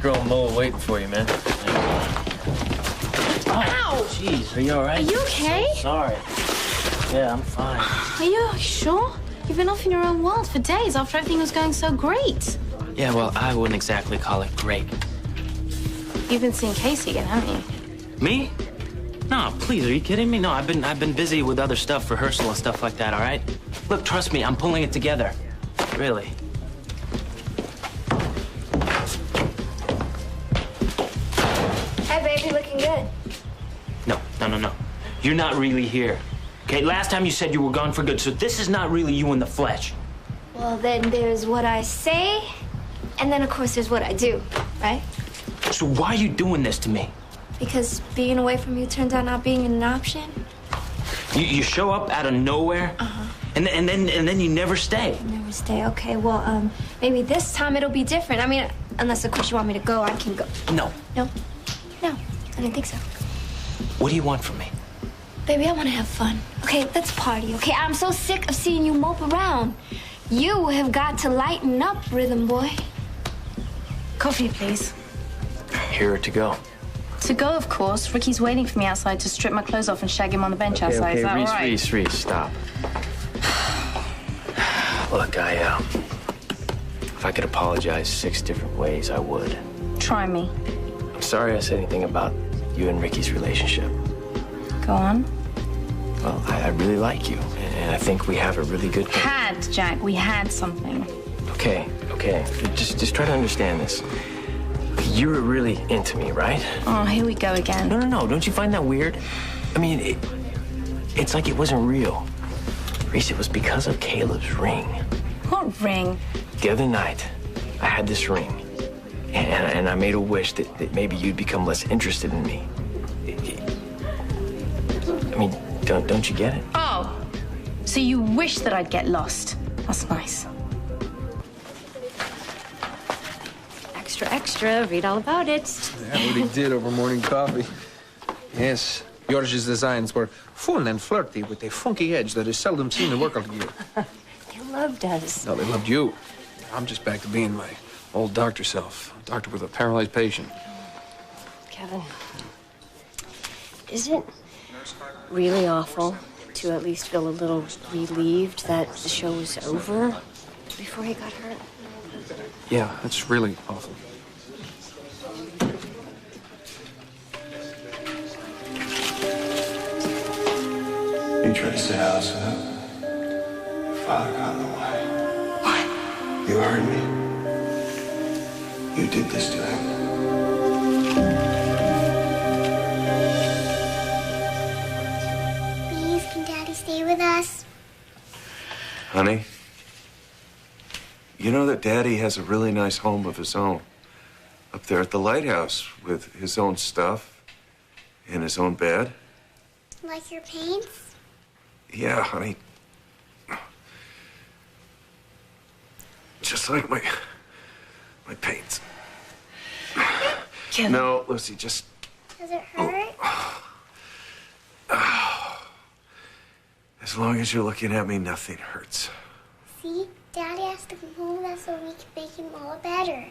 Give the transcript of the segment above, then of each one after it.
Girl Mo waiting for you, man. Ow! Jeez, are you all right? Are you okay? So sorry. Yeah, I'm fine. Are you sure? You've been off in your own world for days after everything was going so great. Yeah, well, I wouldn't exactly call it great. You've been seeing Casey again, haven't you? Me? No, please, are you kidding me? No, I've been busy with other stuff, rehearsal and stuff like that, all right? Look, trust me, I'm pulling it together. Really. Hey, baby, looking good. No. You're not really here. Okay, last time you said you were gone for good, so this is not really you in the flesh. Well, then there's what I say, and then, of course, there's what I do, right? So why are you doing this to me? Because being away from you turns out not being an option. You show up out of nowhere, and then you never stay. Never stay. Okay, well, maybe this time it'll be different. I mean, unless, of course, you want me to go, I can go. No. No, I didn't think so. What do you want from me? Baby, I want to have fun. Okay, let's party, okay? I'm so sick of seeing you mope around. You have got to lighten up, Rhythm Boy. Coffee, please. Here to go. To go, of course. Ricky's waiting for me outside to strip my clothes off and shag him on the bench outside. Is that all right? Reese, stop. Look, if I could apologize 6 different ways, I would. Try me. I'm sorry I said anything about you and Ricky's relationship. Go on. Well, I really like you, and I think we have a really good... Had, Jack. We had something. Okay. Just try to understand this. You were really into me, right? Oh, here we go again. No. Don't you find that weird? I mean, it's like it wasn't real. Reese, it was because of Caleb's ring. What ring? The other night, I had this ring, and I made a wish that maybe you'd become less interested in me. I mean, don't you get it? Oh, so you wish that I'd get lost. That's nice. Extra, read all about it. Yeah, what he did over morning coffee. Yes, George's designs were fun and flirty with a funky edge that is seldom seen in work gear. They loved us. No, they loved you. I'm just back to being my old doctor self. A doctor with a paralyzed patient. Kevin, is it really awful to at least feel a little relieved that the show was over before he got hurt? Yeah, that's really awful. You tried to stay out, so your father got in the way. What? You heard me. You did this to him. Please, can Daddy stay with us? Honey, you know that Daddy has a really nice home of his own up there at the lighthouse with his own stuff and his own bed? Like your paints? Yeah, honey. Just like my paints. Kevin. No, Lucy, just... Does it hurt? As long as you're looking at me, nothing hurts. See? Daddy has to come home with us so we can make him all better.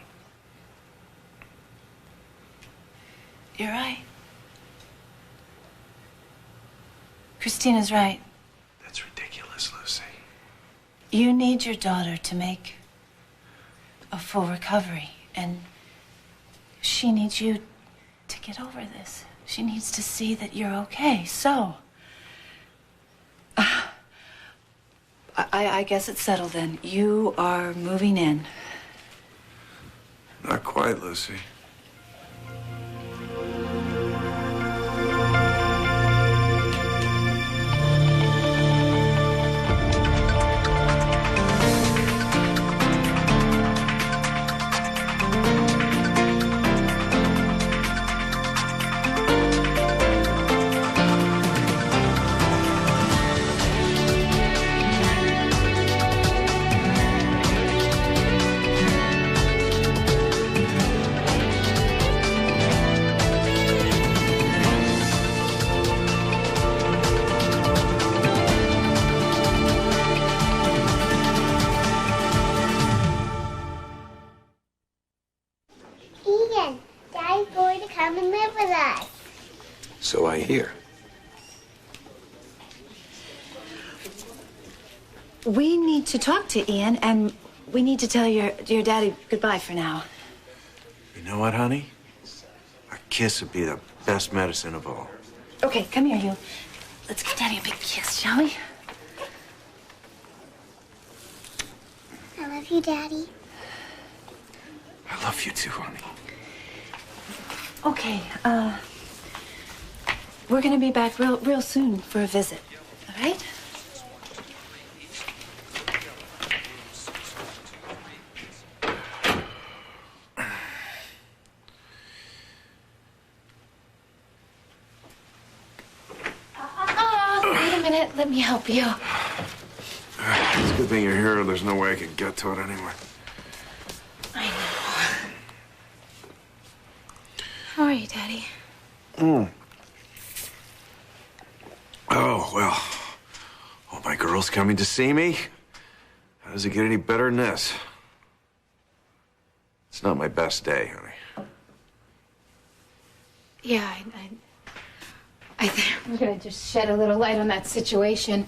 You're right. Christina's right. That's ridiculous, Lucy. You need your daughter to make a full recovery, and she needs you to get over this. She needs to see that you're okay. So, I guess it's settled then. You are moving in. Not quite, Lucy. come and live with us. So I hear. We need to talk to Ian, and we need to tell your daddy goodbye for now. You know what, honey? A kiss would be the best medicine of all. Okay, come here, you. Let's give Daddy a big kiss, shall we? I love you, Daddy. I love you too, honey. Okay, we're gonna be back real soon for a visit, all right? Wait a minute, let me help you. It's a good thing you're here. There's no way I could get to it anyway. I know. How are you, Daddy? Oh, well. All my girls coming to see me? How does it get any better than this? It's not my best day, honey. Yeah, I think we're gonna just shed a little light on that situation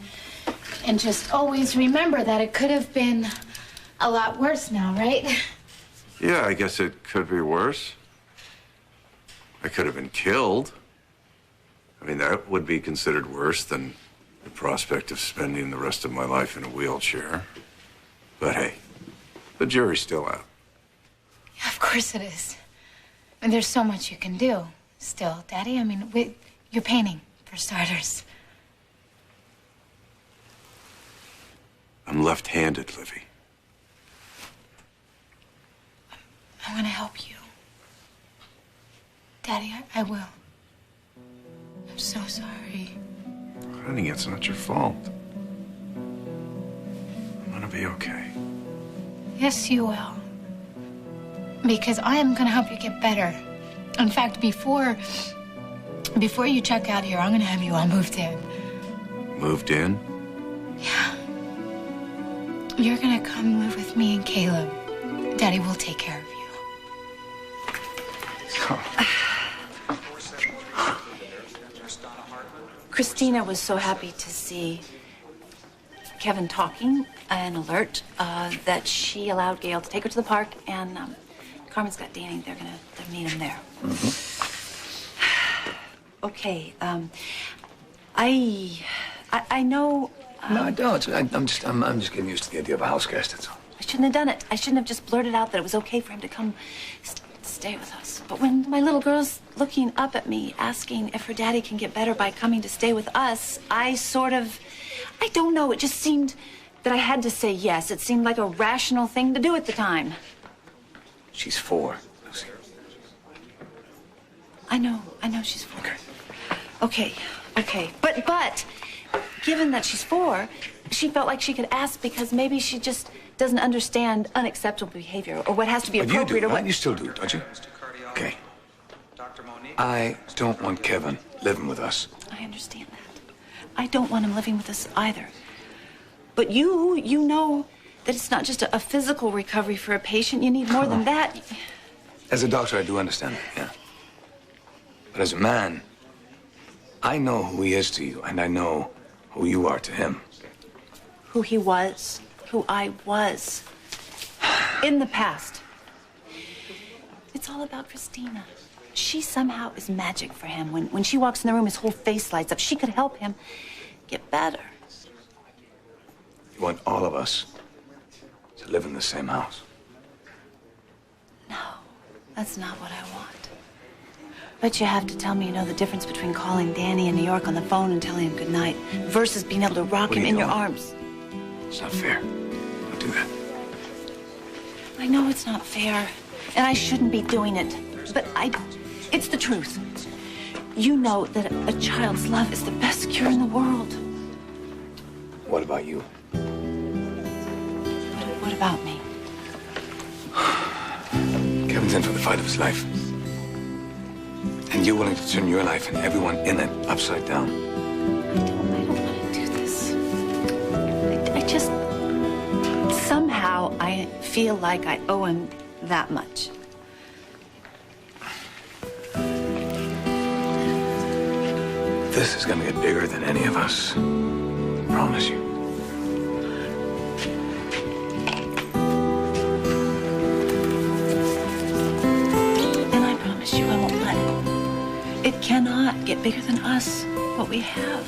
and just always remember that it could have been a lot worse now, right? Yeah, I guess it could be worse. I could have been killed. I mean, that would be considered worse than the prospect of spending the rest of my life in a wheelchair. But hey, the jury's still out. Yeah, of course it is. And there's so much you can do still, Daddy. I mean, you're painting, for starters. I'm left-handed, Livy. I want to help you. Daddy, I will. I'm so sorry. Honey, it's not your fault. I'm gonna be okay. Yes, you will. Because I am going to help you get better. In fact, before you check out here, I'm going to have you all moved in. Moved in? Yeah. You're going to come live with me and Caleb. Daddy will take care of you. Christina was so happy to see Kevin talking and alert that she allowed Gail to take her to the park, and Carmen's got Danny. They'll meet him there. Okay. I know. No, don't. I'm just getting used to the idea of a house guest. That's all. I shouldn't have done it. I shouldn't have just blurted out that it was okay for him to come stay with us. But when my little girl's looking up at me, asking if her daddy can get better by coming to stay with us, I don't know. It just seemed that I had to say yes. It seemed like a rational thing to do at the time. She's 4, Lucy. I know she's 4. Okay. But given that she's 4, she felt like she could ask because maybe she just doesn't understand unacceptable behavior or what has to be But appropriate. you do, or what... right? You still do, don't you? Okay. I don't want Kevin living with us. I understand that. I don't want him living with us either. But you know that it's not just a physical recovery for a patient. You need more than that. As a doctor, I do understand that, yeah. But as a man, I know who he is to you, and I know who you are to him. Who he was, who I was. In the past. It's all about Christina. She somehow is magic for him. When she walks in the room, his whole face lights up. She could help him get better. You want all of us to live in the same house. No, that's not what I want. But you have to tell me you know the difference between calling Danny in New York on the phone and telling him goodnight versus being able to rock him in your arms. It's not fair. Don't do that. I know it's not fair, and I shouldn't be doing it, but it's the truth. You know that a child's love is the best cure in the world. What about you? What about me? Kevin's in for the fight of his life. And you're willing to turn your life and everyone in it upside down. I don't want to do this. I just... Somehow I feel like I owe him that much. this is gonna get bigger than any of us. Promise you. And I promise you I won't let it. It cannot get bigger than us, what we have.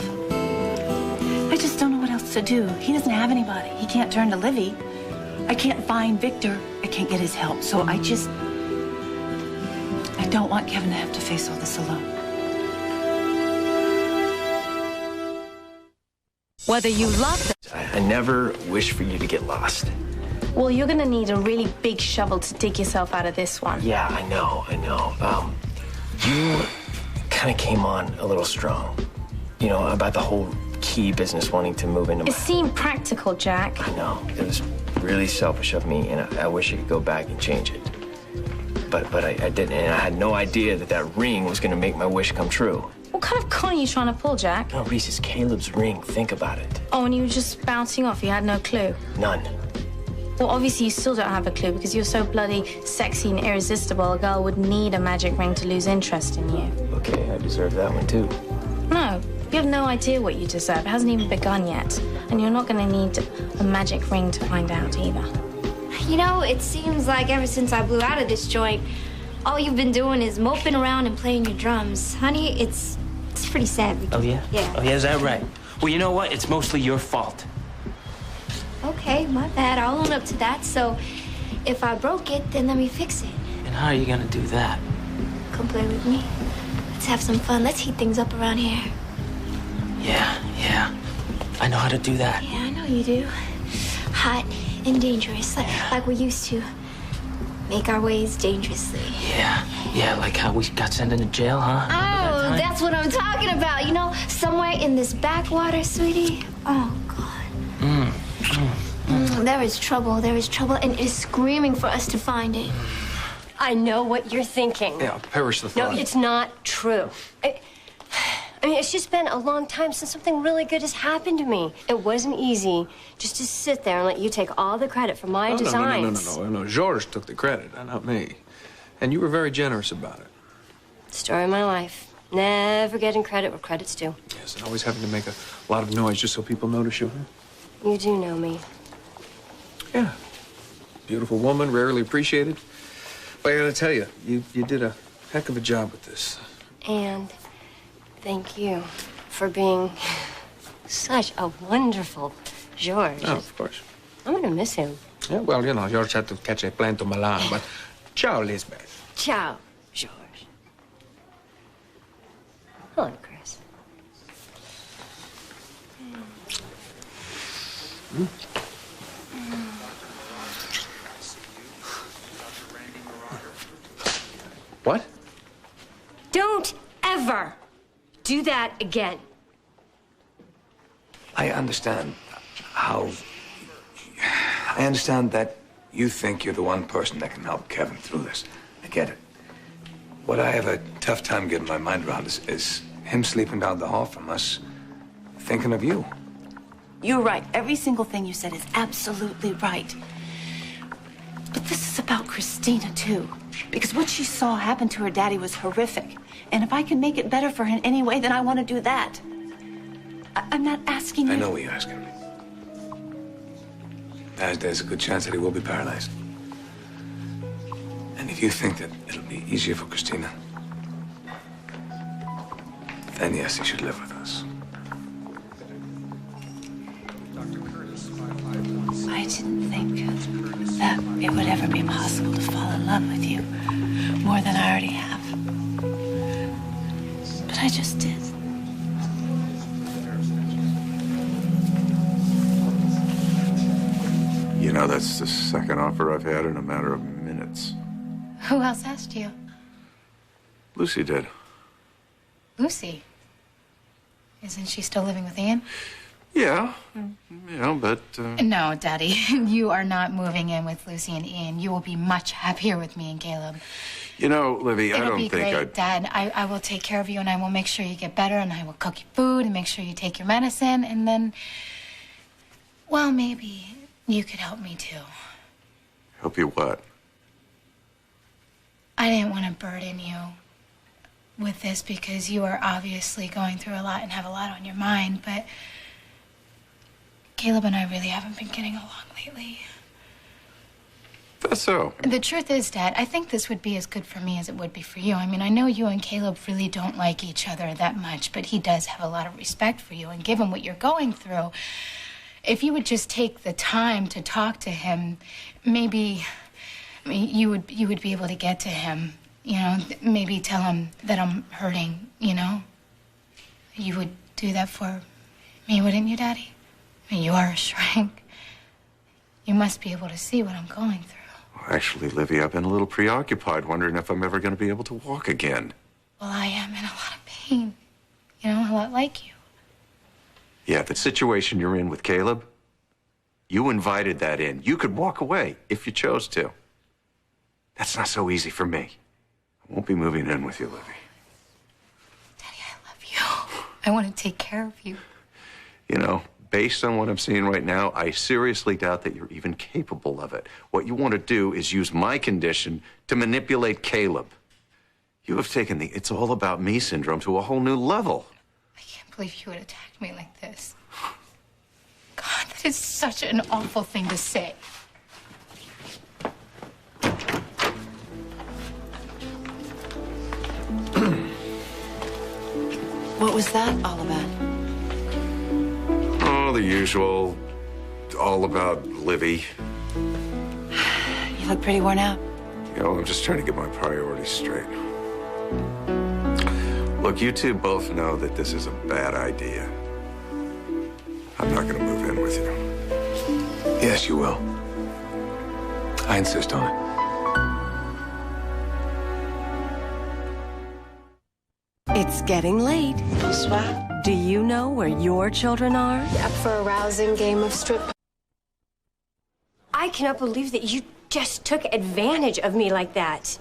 I just don't know what else to do. He doesn't have anybody. He can't turn to Livy. I can't find Victor. I can't get his help. So I don't want Kevin to have to face all this alone. Whether you love them. I never wish for you to get lost. Well, you're gonna need a really big shovel to dig yourself out of this one. Yeah, I know. You kind of came on a little strong. You know, about the whole key business wanting to move into It seemed practical, Jack. I know. It was really selfish of me, and I wish I could go back and change it. But I didn't, and I had no idea that ring was going to make my wish come true. What kind of con are you trying to pull, Jack? No, Reese, it's Caleb's ring. Think about it. Oh, and you were just bouncing off. You had no clue. None. Well, obviously you still don't have a clue because you're so bloody sexy and irresistible. A girl would need a magic ring to lose interest in you. Okay, I deserve that one too. No, you have no idea what you deserve. It hasn't even begun yet. And you're not going to need a magic ring to find out either. You know, it seems like ever since I blew out of this joint, all you've been doing is moping around and playing your drums. Honey, it's pretty sad. Oh, yeah? Yeah. Oh, yeah, is that right? Well, you know what? It's mostly your fault. Okay, my bad. I'll own up to that. So if I broke it, then let me fix it. And how are you gonna do that? Come play with me. Let's have some fun. Let's heat things up around here. Yeah. I know how to do that. Yeah, I know you do. Hot and dangerous, like we used to. Make our ways dangerously. Yeah, like how we got sent into jail, huh? Oh, that's what I'm talking about. You know, somewhere in this backwater, sweetie. Oh, God. There is trouble, and it's screaming for us to find it. I know what you're thinking. Yeah, perish the thought. No, it's not true. I mean, it's just been a long time since something really good has happened to me. It wasn't easy just to sit there and let you take all the credit for my designs. No. George took the credit, not me. And you were very generous about it. Story of my life. Never getting credit where credit's due. Yes, and always having to make a lot of noise just so people notice you. You do know me. Yeah. Beautiful woman, rarely appreciated. But I gotta tell you, you did a heck of a job with this. And thank you for being such a wonderful George. Oh, of course. I'm gonna miss him. Yeah, well, you know, George had to catch a plane to Milan, but ciao, Lisbeth. Ciao, George. Hello, Chris. What? Don't ever do that again. I understand that you think you're the one person that can help Kevin through this. I get it. What I have a tough time getting my mind around is him sleeping down the hall from us, thinking of you. You're right. Every single thing you said is absolutely right. But this is about Christina, too. Because what she saw happen to her daddy was horrific. And if I can make it better for her in any way, then I want to do that. I'm not asking you. I know what you're asking me. There's a good chance that he will be paralyzed. And if you think that it'll be easier for Christina, then yes, he should live with us. I didn't think that it would ever be possible to fall in love with you more than I already have. But I just did. You know, that's the second offer I've had in a matter of minutes. Who else asked you? Lucy did. Lucy. Isn't she still living with Ian? Yeah. Yeah, but... No, Daddy. You are not moving in with Lucy and Ian. You will be much happier with me and Caleb. You know, Livy, I It'll don't be think great, Dad. I will take care of you, and I will make sure you get better, and I will cook you food and make sure you take your medicine, and then... Well, maybe you could help me, too. Help you what? I didn't want to burden you with this because you are obviously going through a lot and have a lot on your mind, but Caleb and I really haven't been getting along lately. That's so. The truth is, Dad, I think this would be as good for me as it would be for you. I mean, I know you and Caleb really don't like each other that much, but he does have a lot of respect for you, and given what you're going through, if you would just take the time to talk to him, maybe you would be able to get to him. You know, maybe tell him that I'm hurting, you know? You would do that for me, wouldn't you, Daddy? I mean, you are a shrink. You must be able to see what I'm going through. Well, actually, Livy, I've been a little preoccupied wondering if I'm ever going to be able to walk again. Well, I am in a lot of pain. You know, a lot like you. Yeah, the situation you're in with Caleb, you invited that in. You could walk away if you chose to. That's not so easy for me. I won't be moving in with you, Livy. Daddy, I love you. I want to take care of you. You know, based on what I'm seeing right now, I seriously doubt that you're even capable of it. What you want to do is use my condition to manipulate Caleb. You have taken the "it's all about me" syndrome to a whole new level. I can't believe you would attack me like this. God, that is such an awful thing to say. What was that all about? Oh, the usual. All about Livy. You look pretty worn out. You know, I'm just trying to get my priorities straight. Look, you two both know that this is a bad idea. I'm not going to move in with you. Yes, you will. I insist on it. It's getting late. Bonsoir. Do you know where your children are? Up for a rousing game of strip. I cannot believe that you just took advantage of me like that.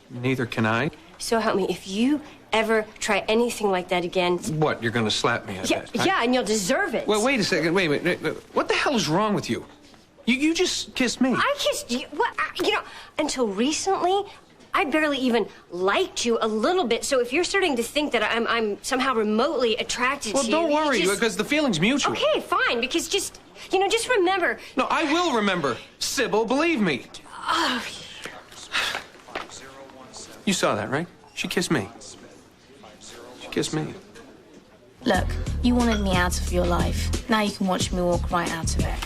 Neither can I. So help me, if you ever try anything like that again... What, you're gonna slap me, I bet? Yeah, and you'll deserve it. Well, wait a second. Wait. What the hell is wrong with you? You just kissed me. I kissed you? What? You know, until recently, I barely even liked you a little bit. So if you're starting to think that I'm somehow remotely attracted to you... Well, don't worry, because the feeling's mutual. Okay, fine, because just remember... No, I will remember. Sybil, believe me. Oh. You saw that, right? She kissed me. She kissed me. Look, you wanted me out of your life. Now you can watch me walk right out of it.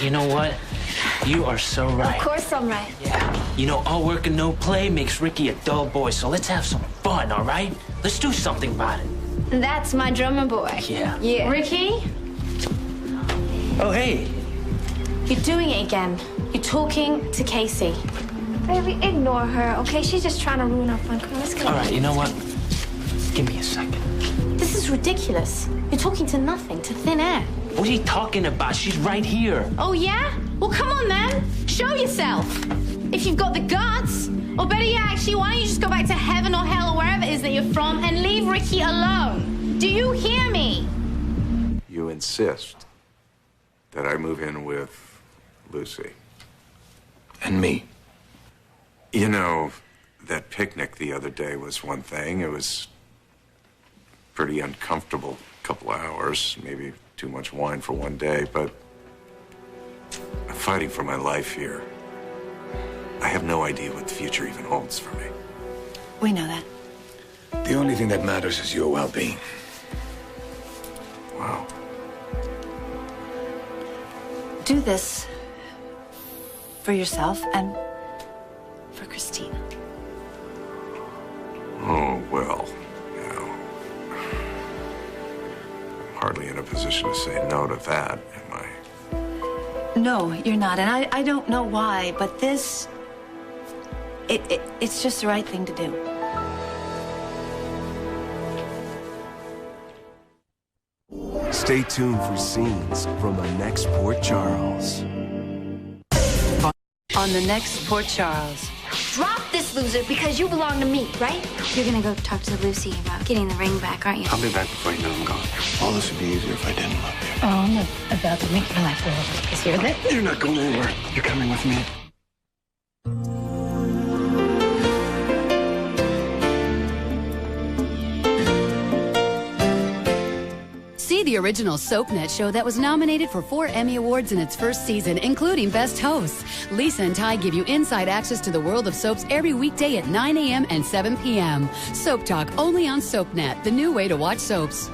You know what? You are so right. Of course I'm right. Yeah. You know, all work and no play makes Ricky a dull boy, so let's have some fun, all right? Let's do something about it. That's my drummer boy. Yeah. Yeah. Ricky? Oh, hey. You're doing it again. You're talking to Casey. Baby, ignore her, okay? She's just trying to ruin our fun. Come on, let's go. All right, you know what? Give me a second. This is ridiculous. You're talking to nothing, to thin air. What are you talking about? She's right here. Oh, yeah? Well, come on, then. Show yourself. If you've got the guts. Or better yet, actually, why don't you just go back to heaven or hell or wherever it is that you're from and leave Ricky alone? Do you hear me? You insist that I move in with Lucy. And me. You know, that picnic the other day was one thing. It was pretty uncomfortable couple of hours, maybe too much wine for one day, but I'm fighting for my life here. I have no idea what the future even holds for me. We know that. The only thing that matters is your well-being. Wow. Do this for yourself and for Christina. Oh, well, you know, I'm hardly in a position to say no to that, am I? No, you're not, and I don't know why, but this, it's just the right thing to do. Stay tuned for scenes from the next Port Charles. On the next Port Charles. Drop this loser because you belong to me, right? You're gonna go talk to Lucy about getting the ring back, aren't you? I'll be back before you know I'm gone. All this would be easier if I didn't love you. Oh, I'm not about to make your life a little bit easier. You're not going anywhere. You're coming with me. the original SoapNet show that was nominated for 4 Emmy Awards in its first season, including Best Hosts. Lisa and Ty give you inside access to the world of soaps every weekday at 9 a.m. and 7 p.m. Soap Talk only on SoapNet, the new way to watch soaps.